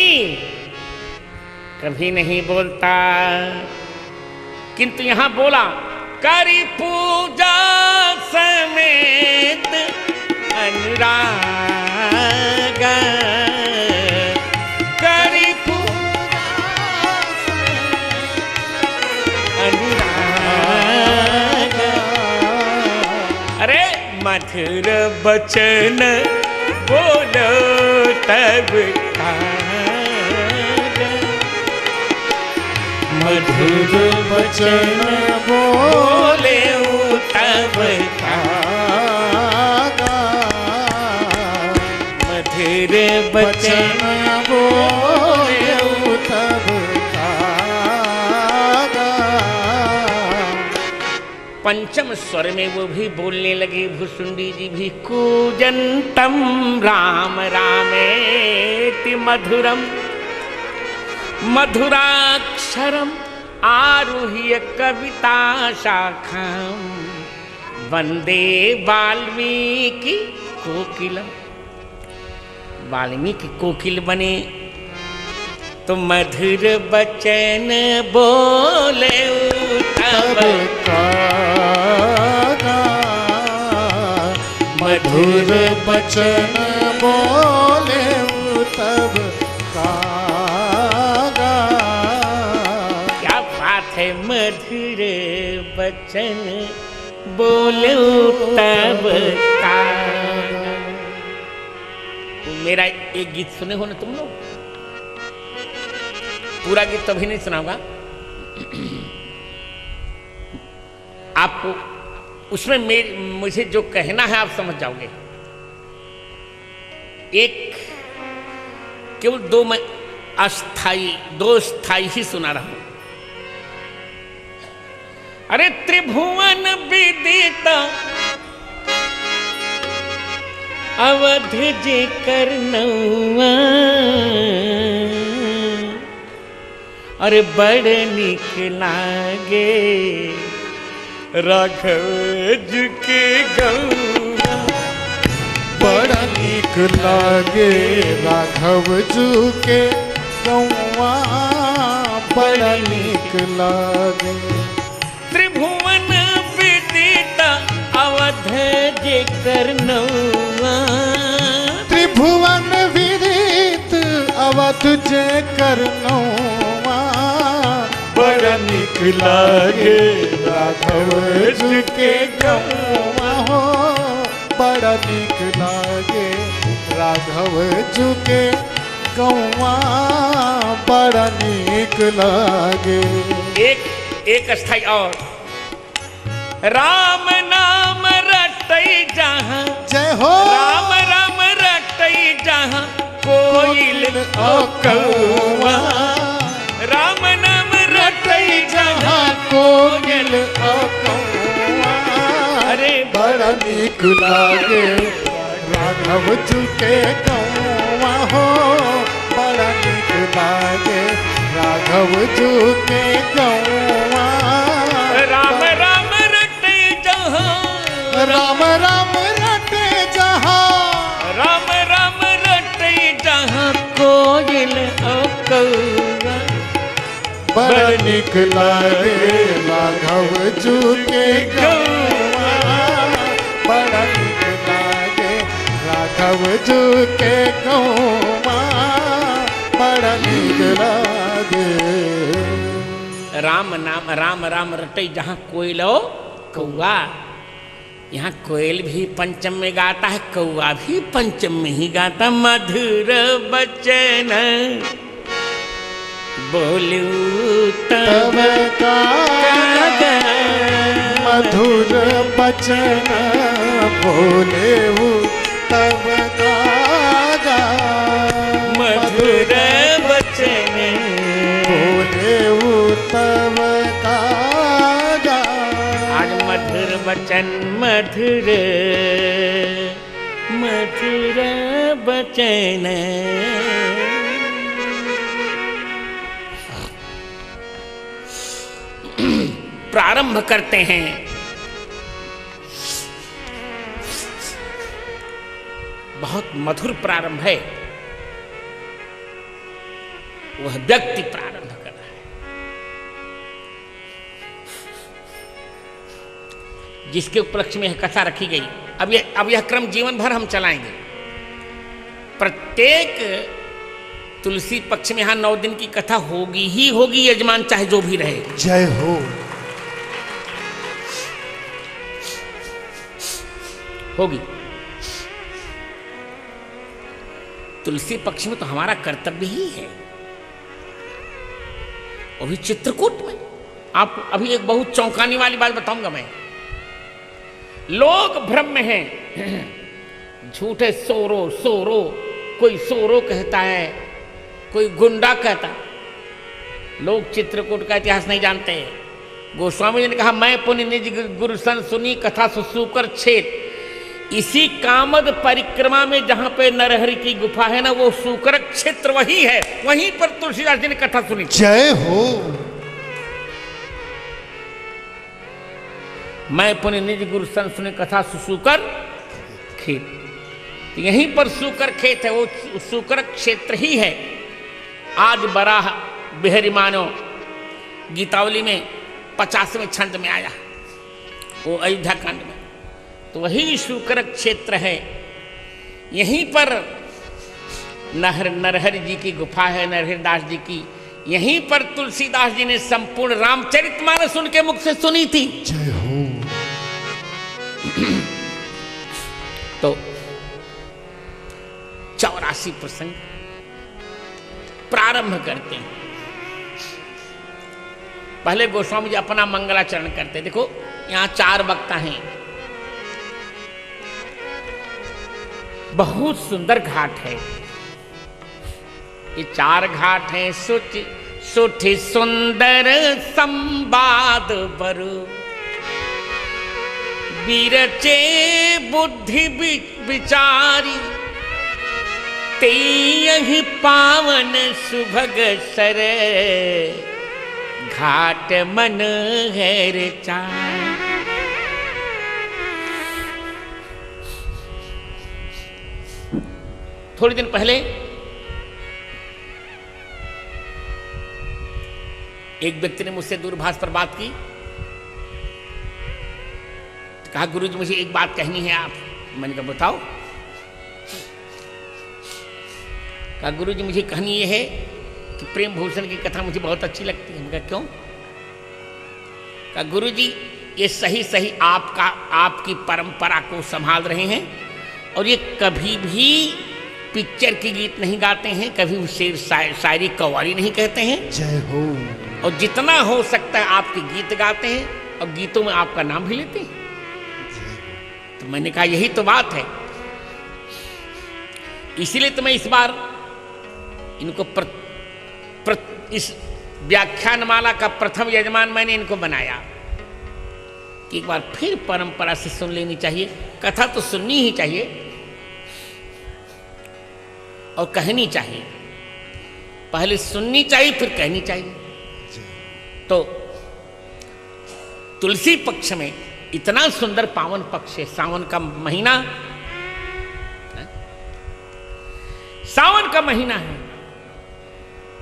कभी नहीं बोलता। किंतु यहां बोला, करी पूजा समेत अनुराग, करी पूजा अनुराग। अरे मधुर बचन बोलो तब मधुर बचन बोले तब मधुर बचन बोले तब पंचम स्वर में वो भी बोलने लगे। भुसुंडी जी भी कूजंतम राम रामेति मधुरम मधुराक्षरम आरुह्य कविता शाखाम वंदे वाल्मीकि कोकिलम। वाल्मीकि कोकिल बने तो मधुर बचन बोले तब मधुर बचन बोले तब क्या बात है, मधुर बचन बोले तब का। मेरा एक गीत सुने हो ना तुम लोग? पूरा गीत तो अभी नहीं सुनाऊंगा आपको। उसमें मुझे जो कहना है आप समझ जाओगे। एक केवल दो स्थाई ही सुना रहा हूं। अरे त्रिभुवन विदित अवध जे करनौआ, अरे बड़ निक लागे राघव जी के गौआ। बड़ा नीक लागे राघव जी के गौआ, बड़ा नीक लागे। त्रिभुवन विदित अवध जे करनौआ, त्रिभुवन विदित अवध जे करनौआ, बड़ा नीक लागे राघव जी के गौआ हो, बड़ा नीक लागे राघव जी के गौआ, बड़ा नीक लागे। एक अस्थाई और। राम नाम रटई जहाँ, जय हो राम राम रटई जहाँ कोयल ओ कौआ, राम नाम रटई जहाँ कोयल ओ कौआ। अरे बड़ा नीक लागे राघव जी के गौआ हो, बड़ा नीक लागे राघव जी के गौआ। राम राम रटे जहाँ, राम राम रटे जहाँ, राम राम रटे जहाँ कोयल ओ कौआ। बड़ा नीक लागे राघव जी के गौआ, बड़ा नीक लागे राघव जी के गौआ, बड़ा नीक लागे। राम नाम राम राम रटई जहाँ कोयल ओ कौआ। यहाँ कोयल भी पंचम में गाता है, कौआ भी पंचम में ही गाता। मधुर बचन बोलू तब का मधुर बचन बोले तब का। मधुर बचन बोले तब कागा। आज मधुर बचन मधुर मधुर बचन। प्रारंभ करते हैं बहुत मधुर प्रारंभ है। वह व्यक्ति प्रारंभ कर रहा है जिसके उपलक्ष्य में यह कथा रखी गई। अब यह क्रम जीवन भर हम चलाएंगे। प्रत्येक तुलसी पक्ष में यहां 9 दिन की कथा होगी ही होगी, यजमान चाहे जो भी रहे। जय हो। होगी। तुलसी पक्ष में तो हमारा कर्तव्य ही है, वो भी चित्रकूट में। आप अभी एक बहुत चौंकाने वाली बात बताऊंगा मैं। लोग भ्रम में हैं, झूठे सोरो सोरो, कोई सोरो कहता है, कोई गुंडा कहता। लोग चित्रकूट का इतिहास नहीं जानते। गोस्वामी जी ने कहा, मैं पुण्य निज गुरु सन सुनी कथा सुसूकर छेद। इसी कामद परिक्रमा में जहां पे नरहरि की गुफा है ना, वो सूकर क्षेत्र वही है, वहीं पर तुलसीदास जी ने कथा सुनी। जय हो। मैं पुण्य निज गुरु सन सुनी कथा सुसूकर खेत। यहीं पर सूकर खेत है, वो सूकर क्षेत्र ही है। आज बराह बिहरी मानो गीतावली में 50वें छंद में आया, वो अयोध्या कांड में। तो वही शुकर क्षेत्र है। यहीं पर नरहरि जी की गुफा है, नरहरिदास जी की। यहीं पर तुलसीदास जी ने संपूर्ण रामचरितमानस उनके मुख से सुनी थी। जय हो। तो 84 प्रसंग प्रारंभ करते हैं। पहले गोस्वामी जी अपना मंगलाचरण करते। देखो यहां 4 वक्ता हैं। बहुत सुंदर घाट है। ये 4 घाट हैं। सुठ सुंदर संवाद बरु बिरचे बुद्धि विचारी ते यही पावन सुभग सर घाट मन हैर चार। थोड़ी दिन पहले एक व्यक्ति ने मुझसे दूरभाष पर बात की। तो कहा, गुरुजी मुझे एक बात कहनी है आप। मैंने कहा बताओ। कहा, गुरुजी मुझे कहनी ये है कि प्रेम भूषण की कथा मुझे बहुत अच्छी लगती है। मैंने कहा क्यों? कहा, गुरुजी ये सही सही आपकी परंपरा को संभाल रहे हैं, और ये कभी भी पिक्चर के गीत नहीं गाते हैं, कभी शेर शायरी कव्वाली नहीं कहते हैं। जय हो। और जितना हो सकता है आपके गीत गाते हैं, और गीतों में आपका नाम भी लेते हैं। तो मैंने कहा यही तो बात है। इसीलिए तो मैं इस बार इनको इस व्याख्यानमाला का प्रथम यजमान मैंने इनको बनाया कि एक बार फिर परंपरा से सुन लेनी चाहिए। कथा तो सुननी ही चाहिए और कहनी चाहिए। पहले सुननी चाहिए फिर कहनी चाहिए। तो तुलसी पक्ष में इतना सुंदर पावन पक्ष है। सावन का महीना, सावन का महीना है।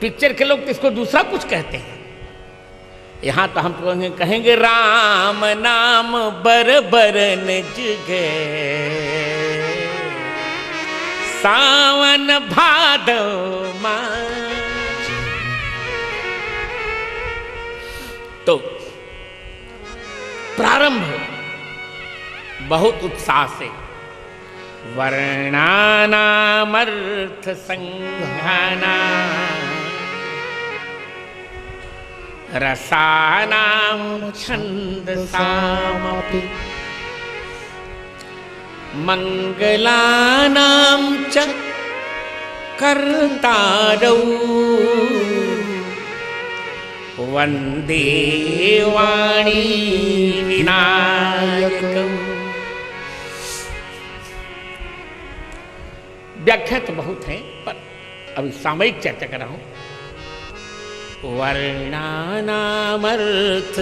पिक्चर के लोग तो इसको दूसरा कुछ कहते हैं। यहां तो हम कहेंगे राम नाम बर बरन जुगे सावन भादो मास। तो प्रारंभ बहुत उत्साह से वर्णानामर्थ संघाना रसानाम छंदसामपि मंगलानाम च कर्तारौ वंदे वाणी विनायकौ। व्याख्या तो बहुत है पर अभी सामयिक चर्चा कर रहा हूं। वर्णानामर्थ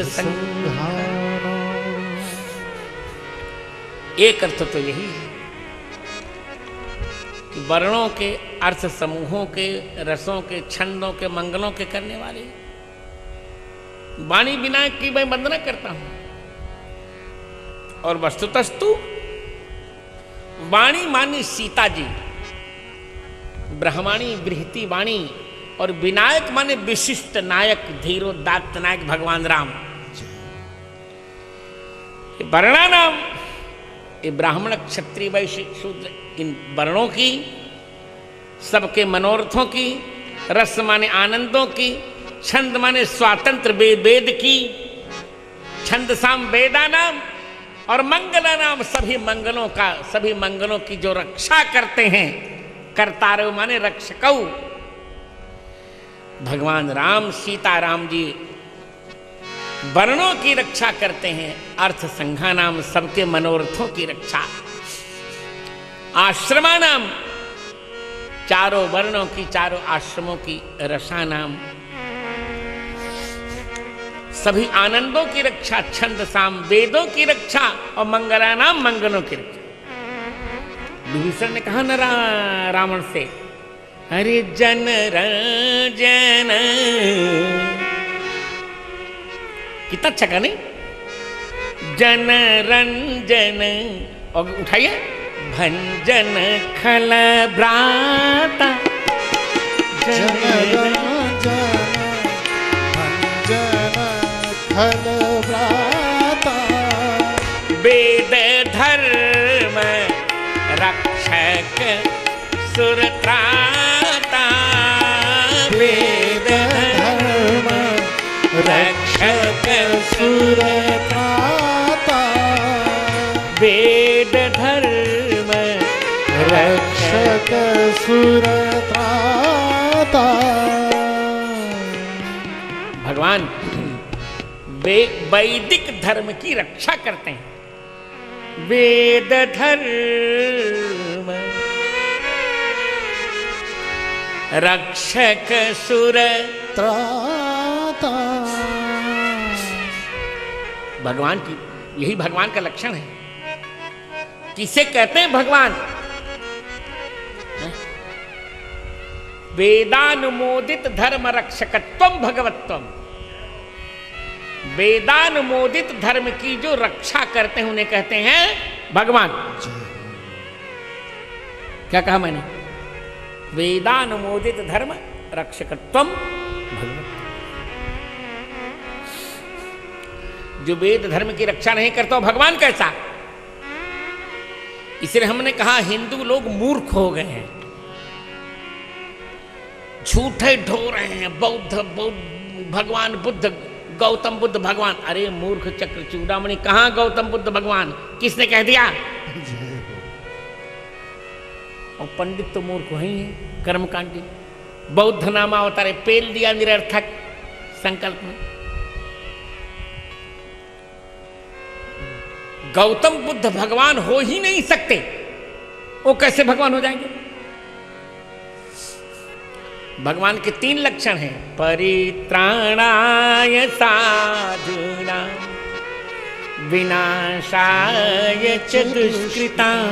संहारो, एक अर्थ तो यही है कि वर्णों के अर्थ समूहों के रसों के छंदों के मंगलों के करने वाले वाणी विनायक की मैं वंदना करता हूं। और वस्तुतस्तु वाणी मानी सीता जी, ब्रह्माणी बृहति वाणी, और विनायक माने विशिष्ट नायक धीरोदात्त नायक भगवान राम। वर्णा नाम ये ब्राह्मण क्षत्रिय वैश्य शूद्र इन वर्णों की, सबके मनोरथों की, रस माने आनंदों की, छंद माने स्वातंत्र वेद की, छंद साम वेदा नाम, और मंगला नाम सभी मंगलों की जो रक्षा करते हैं। कर्तारव माने रक्षकौ। भगवान राम सीताराम जी वर्णों की रक्षा करते हैं। अर्थ संघा नाम सबके मनोरथों की रक्षा। आश्रमा नाम चारों वर्णों की, चारों आश्रमों की रसा नाम सभी आनंदों की रक्षा। छंद साम वेदों की रक्षा और मंगला नाम मंगलों की रक्षा। विभीषण ने कहा न रावण से, अरे जन रंजन, कितना अच्छा का नहीं, जन रंजन, और उठाइए, भंजन खल भ्राता, जन रंजन भंजन खल भ्राता, वेद धर्म रक्षक सुरत्राता, वेद धर्म रक्षक सुरत्राता, वेद धर्म रक्षक सुरत्राता। भगवान वैदिक धर्म की रक्षा करते हैं। वेद धर्म रक्षक सुरत्राता। भगवान की यही भगवान का लक्षण है। किसे कहते हैं भगवान? वेदानुमोदित धर्म रक्षकत्वम भगवत्वम। वेदानुमोदित धर्म की जो रक्षा करते हैं उन्हें कहते हैं भगवान। क्या कहा मैंने? वेदानुमोदित धर्म रक्षकत्वम भगवत्वम। जो वेद धर्म की रक्षा नहीं करता वो भगवान कैसा? इसलिए हमने कहा हिंदू लोग मूर्ख हो गए हैं, झूठे ढो रहे हैं। बौद्ध भगवान बुद्ध, गौतम बुद्ध भगवान। अरे मूर्ख चक्र चूड़ामणि, कहां गौतम बुद्ध भगवान? किसने कह दिया? और पंडित तो मूर्ख ही है, कर्मकांडी। बौद्ध नामा अवतारे पेल दिया निरर्थक संकल्प में। गौतम बुद्ध भगवान हो ही नहीं सकते, वो कैसे भगवान हो जाएंगे? भगवान के 3 लक्षण हैं। परित्राणाय साधूनां विनाशाय च दुष्कृतां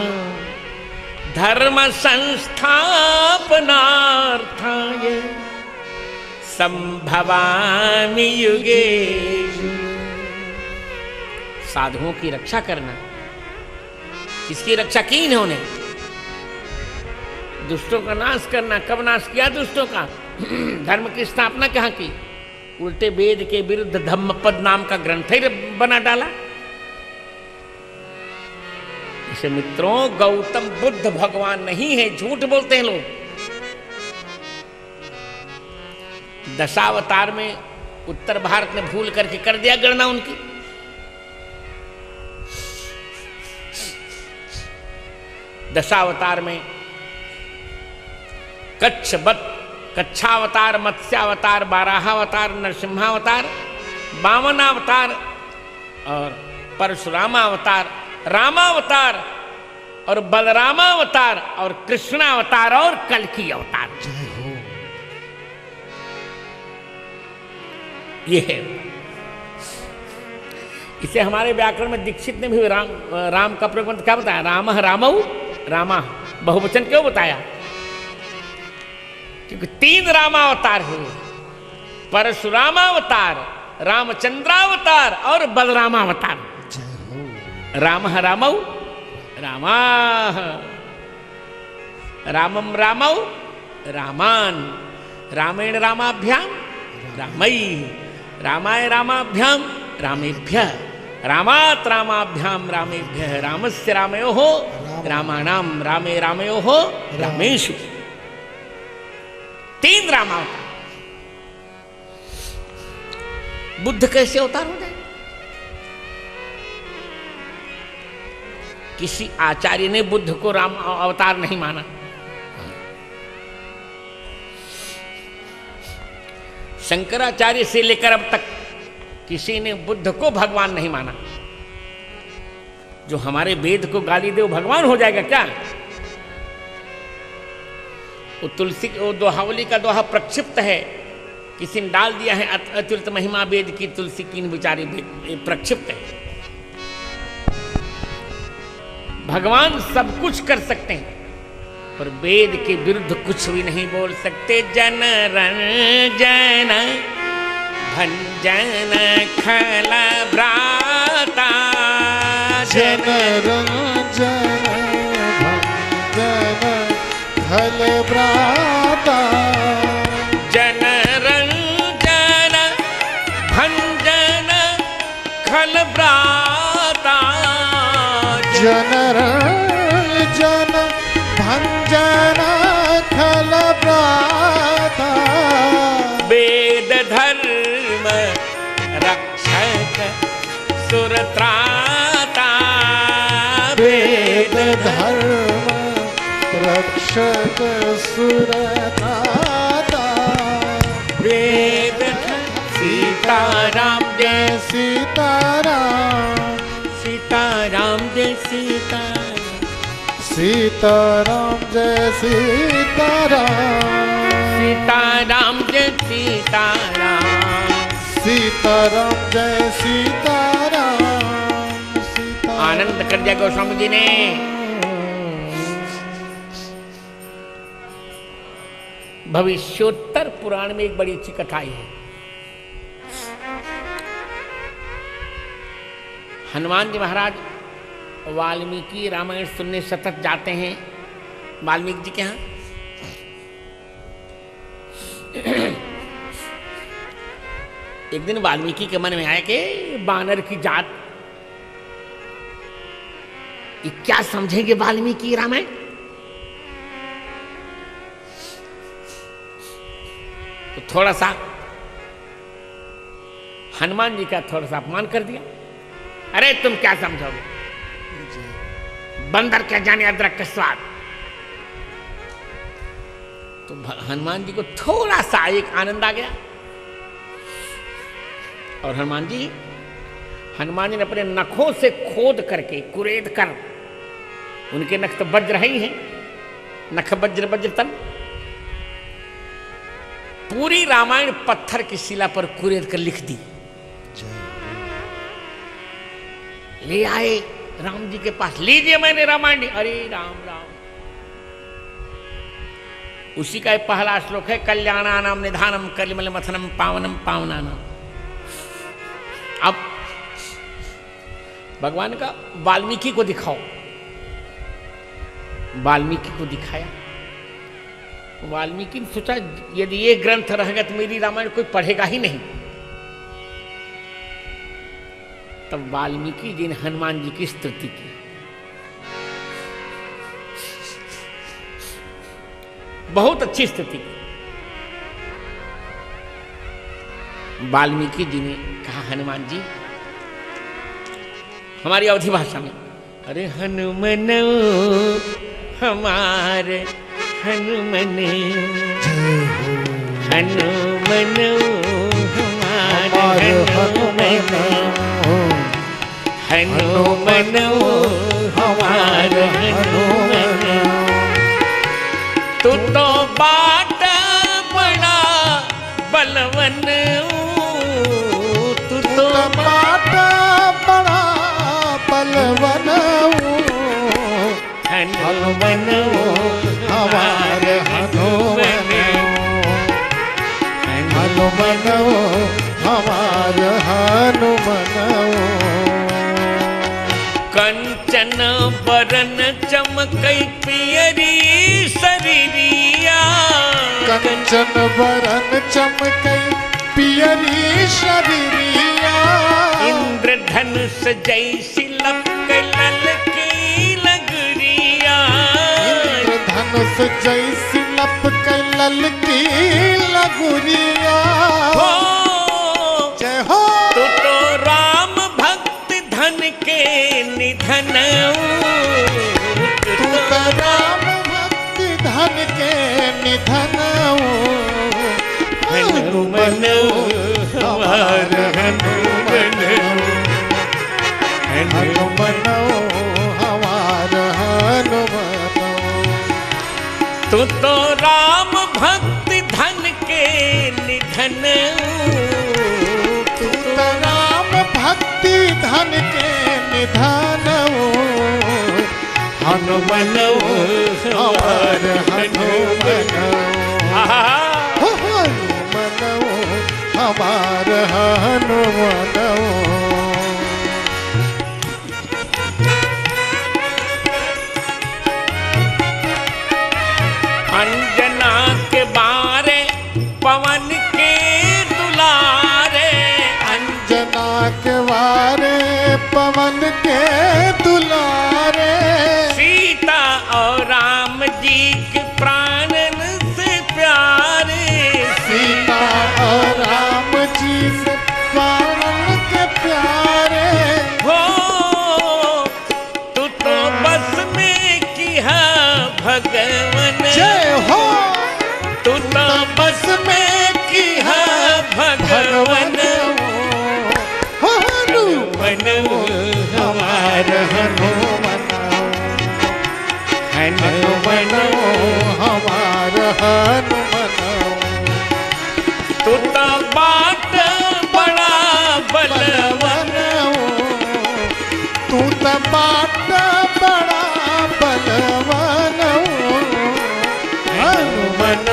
धर्म संस्थापनार्थाय संभवामि युगे। साधुओं की रक्षा करना। किसकी रक्षा की इन्होंने? दुष्टों का नाश करना। कब नाश किया दुष्टों का? धर्म की स्थापना कहाँ की? उल्टे वेद के विरुद्ध धम्मपद नाम का ग्रंथ ही बना डाला। इसे मित्रों, गौतम बुद्ध भगवान नहीं है, झूठ बोलते हैं लोग। दशावतार में उत्तर भारत ने भूल करके कर दिया गणना उनकी। दशावतार में कच्छवत, कच्छावतार, मत्स्यावतार, बाराहावतार, नरसिम्हावतार, वामनावतार और परशुरामावतार, रामावतार और बलरामावतार और कृष्णावतार और कल्की अवतार। ये है। इसे हमारे व्याकरण में दीक्षित ने भी राम का प्रयोग क्या बताया? राम रामऊ रामा, बहुवचन क्यों बताया? क्योंकि 3 रामावतार हुए, परशुरामावतार, रामचंद्रावतार और बलरामावतार। राम रामऊ रामा, रामम रामऊ रामान, रामेण रामाभ्याम रामई, रामाय रामाभ्याम रामेभ्य, रामात रामाभ्याम रामेभ्य, रामस्य रामयोः रामाणाम रामे रामयोः रामेषु। 3 रामावतार। बुद्ध कैसे अवतार हो गए? किसी आचार्य ने बुद्ध को राम अवतार नहीं माना। शंकराचार्य से लेकर अब तक किसी ने बुद्ध को भगवान नहीं माना। जो हमारे वेद को गाली दे वो भगवान हो जाएगा क्या? वो तुलसी, वो दोहावली का दोहा प्रक्षिप्त है, किसी ने डाल दिया है, अतुलित महिमा वेद की तुलसी कीन बिचारी, प्रक्षिप्त है। भगवान सब कुछ कर सकते हैं पर वेद के विरुद्ध कुछ भी नहीं बोल सकते। जन रंजन भंजन खल भ्राता, जन रंजन भंजन खल भ्राता, जन रंजन भंजन खल भ्राता, जन रंजन भंजन खल भ्राता, वेद धर्म रक्षक सुरत्राता, वेद धर्म रक्षक सुरत्राता, वेद सीताराम जय सीताराम, सीताराम जय सीताराम, सीताराम जय सीताराम, सीताराम जय सीताराम, सीताराम जय सीताराम, सीताराम। आनंद कर दिया गोस्वामी जी ने। भविष्योत्तर पुराण में एक बड़ी अच्छी कथा आई है। हनुमान जी महाराज वाल्मीकि रामायण सुनने सतत जाते हैं वाल्मीकि जी के यहाँ। एक दिन वाल्मीकि के मन में आया कि बानर की जात ये क्या समझेंगे वाल्मीकि रामायण। तो थोड़ा सा हनुमान जी का थोड़ा सा अपमान कर दिया। अरे तुम क्या समझोगे, बंदर क्या जाने अदरक का स्वाद। तो हनुमान जी को थोड़ा सा एक आनंद आ गया और हनुमान जी ने अपने नखों से खोद करके कुरेद कर, उनके नख तो वज्र ही हैं, नख वज्र वज्र तन, पूरी रामायण पत्थर की शिला पर कुरेद कर लिख दी। ले आए राम जी के पास, लीजिए मैंने रामायण। अरे राम राम। उसी का एक पहला श्लोक है, कल्याणानाम निधानम कलिमल मथनम पावनम पावनानाम। अब भगवान का वाल्मीकि को दिखाओ। वाल्मीकि को दिखाया। वाल्मीकि ने सोचा यदि ये ग्रंथ रहेगा तो मेरी रामायण कोई पढ़ेगा ही नहीं। तब वाल्मीकि जी ने हनुमान जी की स्तुति की। बहुत अच्छी स्तुति की। वाल्मीकि जी ने कहा, हनुमान जी, हमारी अवधी भाषा में, अरे हनुमन हमारे हनुमन जय हो हनुमन हमार हमार हनुमन हनुमन हनुमन हमार हनुमन तू तो बाट बड़ा बलवन तू तो बाट बड़ा बलवन हनुमन हमार हनुमन हनुमन हमार हनुमन कंचन बरन चमकई पियरी शरीरिया कंचन बरन चमकई पियरी शरीरिया इंद्रधनुष जैसी लपक ललकी लगरिया इंद्रधनुष जैसी लपक ललकी लगुरिया हो जय हो तू तो राम भक्त धन के निधन तू तो राम भक्ति धन के निधन हनुमन हमार हनुमन हनुमन हमार हनुमन तू तो राम भक्ति धन के निधन तू तो राम भक्ति धन के निधन हनुमन हमार हनुमन हनुमन हमार हनुमन अंजना के बारे पवन के दुलारे अंजना के वारे पवन के दुलारे सीता और राम जी के प्राणन से प्यारे सीता और राम जी से प्राणन के प्यारे हो तू तो बस में किया भगवन जय हो तू तो बस में किया भगवन हनुमन हमार हनुमन हनुमन हमार हनुमन तू तो बाट बड़ा बलवन तू तो बाट बड़ा बलवन हनुमन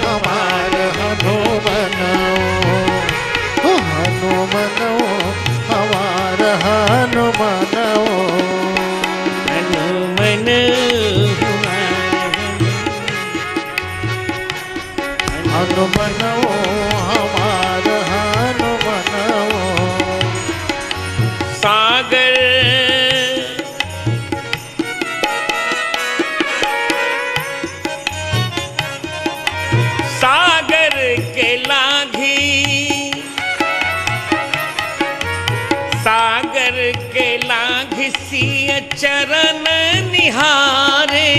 हमार हनुमन हनुमन हमार हनुमन हनुमन हनुमन हमार हनुमन सागर सागर के लाघी सागर के लाघी सिय चरण निहारे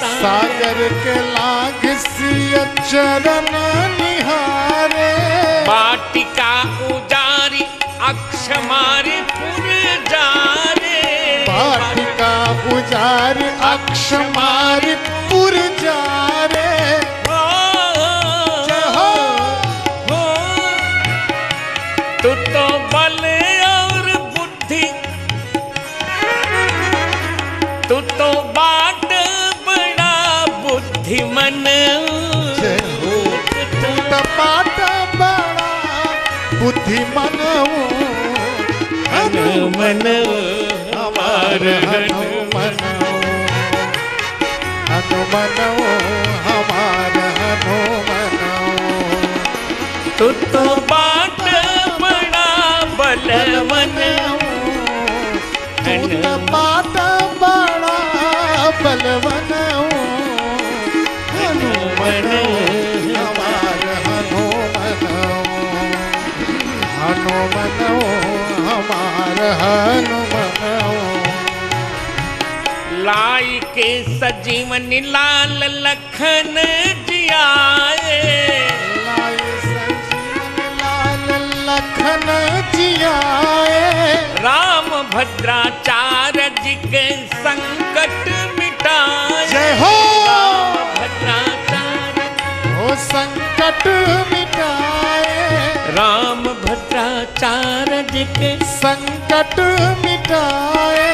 सागर के लाग सिय चरण निहारे बाटिका उजारी अक्षमारी पुर जारे बाटिका उजार अक्षमारी पुर जारे जय हो तू तो बल और बुद्धि तू तो बाट बड़ा बुद्धिमन जय हो तू तो बाट बड़ा बुद्धिमन हनुमन हमार हनुमन हनुमन हमार हनुमन तू तो बाट बड़ा बलवन तू तो बाट बड़ा बलवन हनुमन हमार हनुमन हनुमन हमार हनुमन लाई के सजीवन लाल लखन जियाए, लाए संजीवन लाल लखन जियाए, राम भद्राचार्य जी के संकट मिटाए। जय हो राम भद्राचार्य ओ संकट मिटाए, राम भद्राचार्य जी के संकट मिटाए,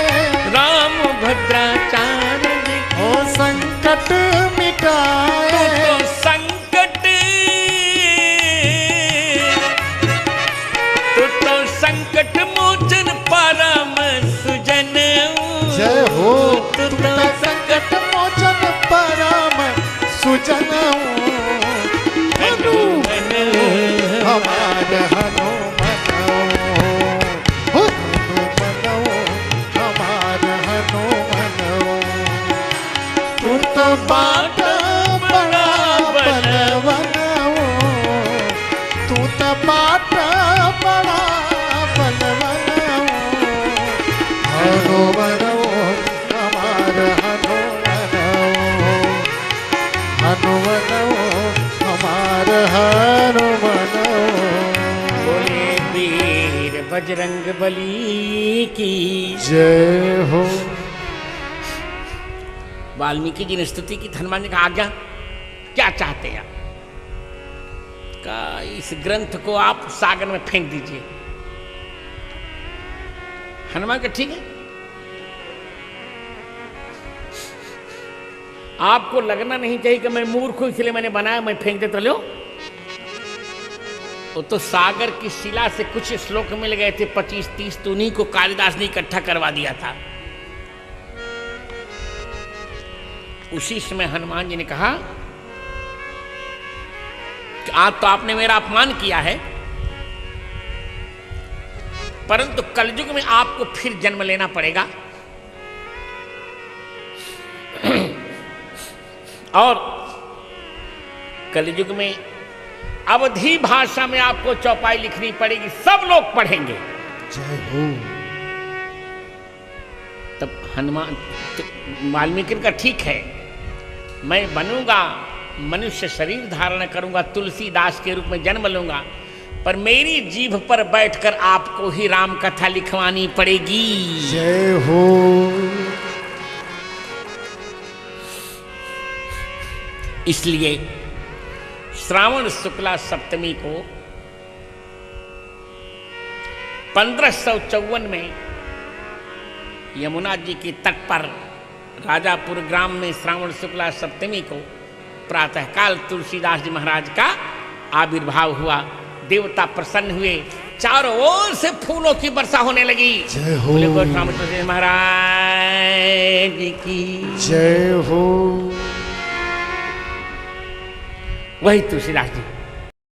राम भद्राचार्य जी ओ संकट मिटाए, तो संकट तो संकट मोचन परम सुजन। जय हो तो संकट मोचन परम सुजन। हनुमन हमार हनुमन हमार हनुमन, तू तो बाट बड़ा बलवन, तू तो बाट बड़ा बलवन, हनुमन हमार हनुमन, हनुमन हमार हनुमन। बोले वीर बजरंग बली की। जय हो। वाल्मीकि जी ने स्तुति की, हनुमान जी का आज्ञा क्या चाहते हैं? का इस ग्रंथ को आप सागर में फेंक दीजिए। हनुमान का ठीक है, आपको लगना नहीं चाहिए कि मैं मूर्ख हूं इसलिए मैंने बनाया, मैं फेंक देता। लो, वो तो सागर की शिला से कुछ श्लोक मिल गए थे 25-30, तो उन्हीं को कालिदास ने इकट्ठा करवा दिया था। उसी समय हनुमान जी ने कहा कि आज तो आपने मेरा अपमान किया है, परंतु कलयुग में आपको फिर जन्म लेना पड़ेगा और कलयुग में अवधी भाषा में आपको चौपाई लिखनी पड़ेगी, सब लोग पढ़ेंगे। जय हो। तब हनुमान तो वाल्मीकि का ठीक है, मैं बनूंगा, मनुष्य शरीर धारण करूंगा, तुलसीदास के रूप में जन्म लूंगा, पर मेरी जीभ पर बैठकर आपको ही राम कथा लिखवानी पड़ेगी। जय हो। इसलिए श्रावण शुक्ला सप्तमी को 1554 में यमुना जी के तट पर राजापुर ग्राम में श्रावण शुक्ला सप्तमी को प्रातःकाल तुलसीदास जी महाराज का आविर्भाव हुआ। देवता प्रसन्न हुए, चारों ओर से फूलों की वर्षा होने लगी। जय हो। बोले गोस्वामी महाराज की जय हो। वही तुलसीदास जी